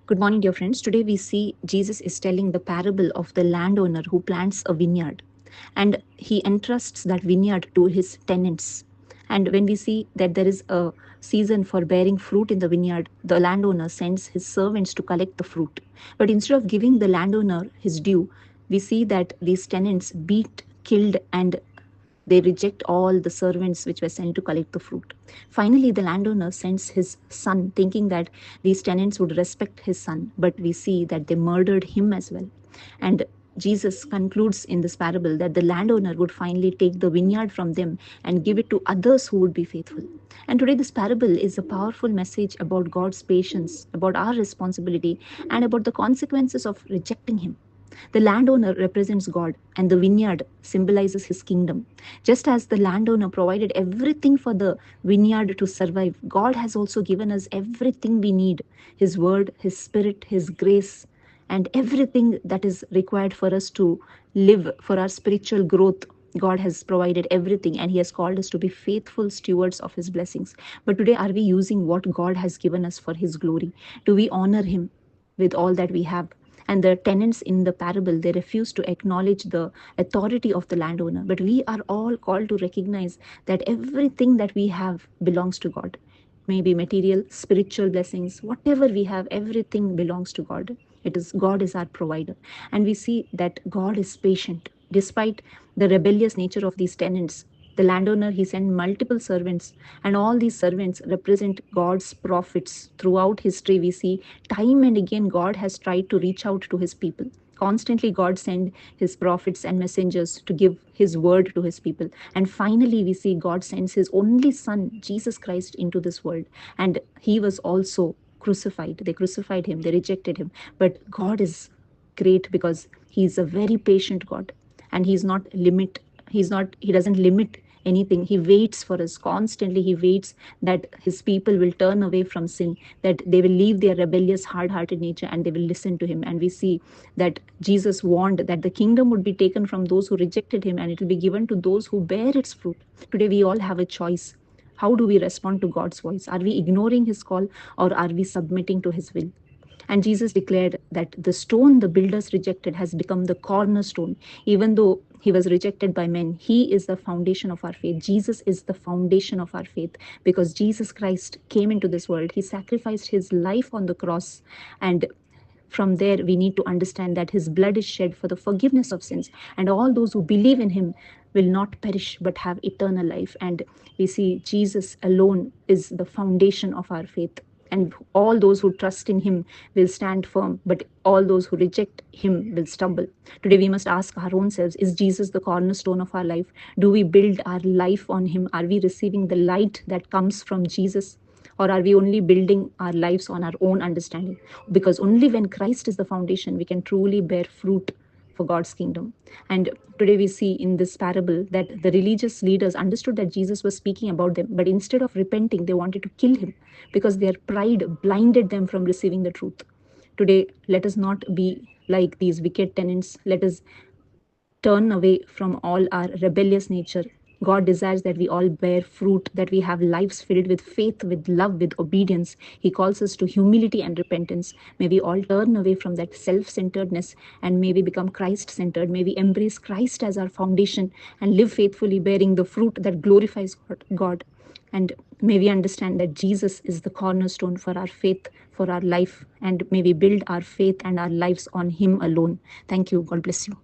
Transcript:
Good morning, dear friends. Today we see Jesus is telling the parable of the landowner who plants a vineyard and he entrusts that vineyard to his tenants. And when we see that there is a season for bearing fruit in the vineyard, the landowner sends his servants to collect the fruit. But instead of giving the landowner his due, we see that these tenants beat, killed, and they reject all the servants which were sent to collect the fruit. Finally, the landowner sends his son, thinking that these tenants would respect his son, but we see that they murdered him as well. And Jesus concludes in this parable that the landowner would finally take the vineyard from them and give it to others who would be faithful. And today, this parable is a powerful message about God's patience, about our responsibility, and about the consequences of rejecting Him. The landowner represents God, and the vineyard symbolizes his kingdom. Just as the landowner provided everything for the vineyard to survive, God has also given us everything we need: His word, His spirit, His grace, and everything that is required for us to live, for our spiritual growth. God has provided everything, and He has called us to be faithful stewards of His blessings. But today, are we using what God has given us for His glory? Do we honor Him with all that we have? And the tenants in the parable, they refuse to acknowledge the authority of the landowner. But we are all called to recognize that everything that we have belongs to God. Maybe material, spiritual blessings, whatever we have, everything belongs to God. It is God is our provider. And we see that God is patient. Despite the rebellious nature of these tenants, the landowner, he sent multiple servants, and all these servants represent God's prophets. Throughout history, we see time and again God has tried to reach out to His people. Constantly, God sent His prophets and messengers to give His word to His people. And finally, we see God sends His only Son, Jesus Christ, into this world. And He was also crucified. They crucified Him, they rejected Him. But God is great because He is a very patient God, and He doesn't limit anything. He waits for us constantly. He waits that His people will turn away from sin, that they will leave their rebellious, hard-hearted nature, and they will listen to Him. And we see that Jesus warned that the kingdom would be taken from those who rejected Him, and it will be given to those who bear its fruit. Today we all have a choice. How do we respond to God's voice? Are we ignoring His call, or are we submitting to His will? And Jesus declared that the stone the builders rejected has become the cornerstone. Even though He was rejected by men, He is the foundation of our faith. Jesus is the foundation of our faith, because Jesus Christ came into this world. He sacrificed His life on the cross. And from there, we need to understand that His blood is shed for the forgiveness of sins. And all those who believe in Him will not perish but have eternal life. And we see Jesus alone is the foundation of our faith. And all those who trust in Him will stand firm, but all those who reject Him will stumble. Today we must ask our own selves, is Jesus the cornerstone of our life? Do we build our life on Him? Are we receiving the light that comes from Jesus? Or are we only building our lives on our own understanding? Because only when Christ is the foundation, we can truly bear fruit for God's kingdom. And today we see in this parable that the religious leaders understood that Jesus was speaking about them, but instead of repenting, they wanted to kill Him because their pride blinded them from receiving the truth. Today, let us not be like these wicked tenants. Let us turn away from all our rebellious nature. God desires that we all bear fruit, that we have lives filled with faith, with love, with obedience. He calls us to humility and repentance. May we all turn away from that self-centeredness, and may we become Christ-centered. May we embrace Christ as our foundation and live faithfully, bearing the fruit that glorifies God. And may we understand that Jesus is the cornerstone for our faith, for our life, and may we build our faith and our lives on Him alone. Thank you. God bless you.